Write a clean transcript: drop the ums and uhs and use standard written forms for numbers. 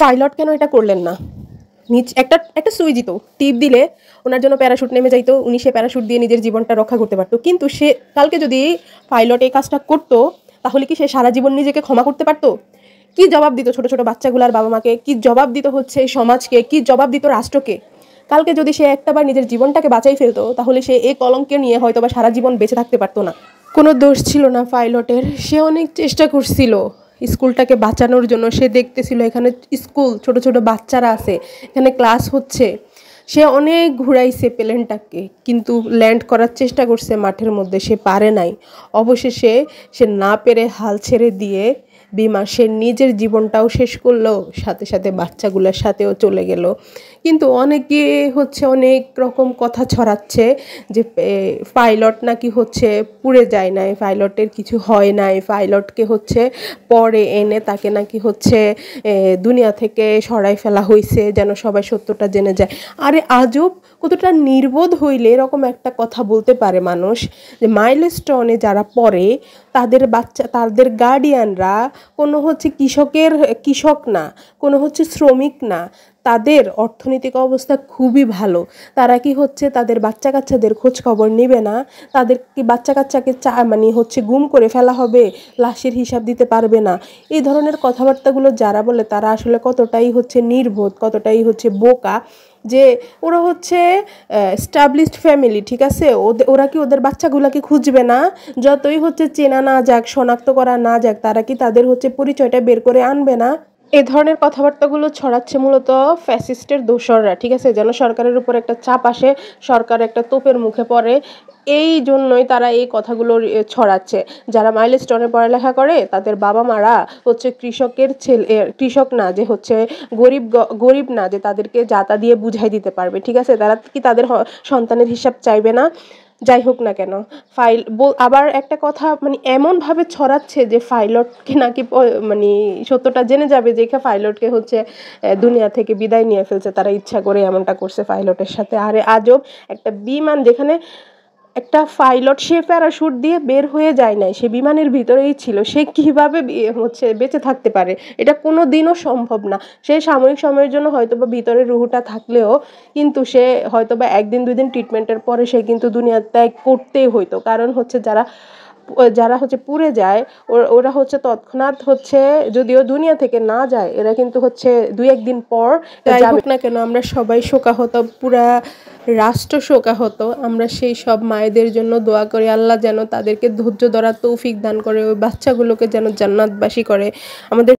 Pilot কেন এটা করলেন না? একটা একটা সুইচ দিত, টিপ দিলে ওনার জন্য প্যারাশুট নেমে যাইতো, উনি সে প্যারাশুট দিয়ে নিজের জীবনটা রক্ষা করতে পারতো। কিন্তু সে কালকে যদি পাইলট এই কাজটা করতো, তাহলে কি সে সারা জীবন নিজেকে ক্ষমা করতে পারতো? কি জবাব দিত ছোট ছোট বাচ্চাগুলার বাবা মাকে? কি জবাব দিত হচ্ছে সমাজকে? কি জবাব দিত রাষ্ট্রকে? কালকে যদি সে একটাবার নিজের জীবনটাকে বাঁচাই ফেলতো, তাহলে সে এই কলঙ্কে নিয়ে হয়তো বা সারা জীবন বেঁচে থাকতে পারতো না। কোনো দোষ ছিল না পাইলটের, সে অনেক চেষ্টা করছিল স্কুলটাকে বাঁচানোর জন্য। সে দেখতেছিল এখানে স্কুল, ছোট ছোট বাচ্চারা আছে, এখানে ক্লাস হচ্ছে। সে অনেক ঘুরাইছে প্লেনটাকে, কিন্তু ল্যান্ড করার চেষ্টা করছে মাঠের মধ্যে, সে পারে নাই। অবশেষে সে না পেরে হাল ছেড়ে দিয়ে বিমা সে নিজের জীবনটাও শেষ করলো, সাথে সাথে বাচ্চাগুলোর সাথেও চলে গেল। কিন্তু অনেকে হচ্ছে অনেক রকম কথা ছড়াচ্ছে যে পাইলট নাকি হচ্ছে পুড়ে যায় নাই, পাইলটের কিছু হয় নাই, পাইলটকে হচ্ছে পরে এনে তাকে নাকি হচ্ছে দুনিয়া থেকে সরাই ফেলা হয়েছে যেন সবাই সত্যটা জেনে যায়। আরে আজব, কতটা নির্বোধ হইলে এরকম একটা কথা বলতে পারে মানুষ? যে মাইলস্টোনে যারা পড়ে তাদের বাচ্চা, তাদের গার্ডিয়ানরা কোনো হচ্ছে কৃষক না, কোনো হচ্ছে শ্রমিক না, তাদের অর্থনৈতিক অবস্থা খুবই ভালো। তারা কি হচ্ছে তাদের বাচ্চা কাচ্চাদের খোঁজ খবর নেবে না? তাদের কি বাচ্চা কাচ্চাকে মানে হচ্ছে গুম করে ফেলা হবে, লাশের হিসাব দিতে পারবে না? এই ধরনের কথাবার্তাগুলো যারা বলে তারা আসলে কতটাই হচ্ছে নির্বোধ, কতটাই হচ্ছে বোকা। যে ওরা হচ্ছে এস্টাবলিশড ফ্যামিলি, ঠিক আছে, ওরা কি ওদের বাচ্চাগুলোকে খুঁজবে না? যতই হচ্ছে চেনা না যাক, শনাক্ত করা না যাক, তারা কি তাদের হচ্ছে পরিচয়টা বের করে আনবে না? এ ধরনের কথাবার্তাগুলো ছড়াচ্ছে মূলত ফ্যাসিস্টের দোসররা, ঠিক আছে, যেন সরকারের উপর একটা চাপ আসে, সরকার একটা তোপের মুখে পড়ে। এই জন্যই তারা এই কথাগুলো ছড়াচ্ছে। যারা মাইলস্টোনে পড়ালেখা করে তাদের বাবা মারা হচ্ছে কৃষকের ছেলে, কৃষক না যে হচ্ছে গরিব না যে তাদেরকে যাতা দিয়ে বুঝাই দিতে পারবে, ঠিক আছে, তারা কি তাদের সন্তানের হিসাব চাইবে না? যাই হোক না কেন, আবার একটা কথা মানে এমনভাবে ছড়াচ্ছে যে পাইলটকে নাকি মানে সত্যটা জেনে যাবে যে পাইলটকে হচ্ছে দুনিয়া থেকে বিদায় নিয়ে ফেলছে, তারা ইচ্ছা করে এমনটা করছে পাইলটের সাথে। আরে আজব, একটা বিমান যেখানে একটা পাইলট সে প্যারাশুট দিয়ে বের হয়ে যায় নাই, সে বিমানের ভিতরেই ছিল, সে কিভাবে হচ্ছে বেঁচে থাকতে পারে? এটা কোনো দিনও সম্ভব না। সে সাময়িক সময়ের জন্য হয়তোবা ভিতরে রুহুটা থাকলেও কিন্তু সে হয়তোবা একদিন দুই দিন ট্রিটমেন্টের পরে সে কিন্তু দুনিয়া ত্যাগ করতেই হইতো। কারণ হচ্ছে যারা হচ্ছে পুড়ে যায় ওরা হচ্ছে তৎক্ষণাৎ হচ্ছে যদিও দুনিয়া থেকে না যায়, এরা কিন্তু হচ্ছে দুই একদিন পর যাই হোক না কেন আমরা সবাই শোকাহত, পুরা রাষ্ট্র শোকাহত। আমরা সেই সব মায়েদের জন্য দোয়া করি, আল্লাহ যেন তাদেরকে ধৈর্য ধরার তৌফিক দান করে, ওই বাচ্চাগুলোকে যেন জান্নাতবাসী করে। আমাদের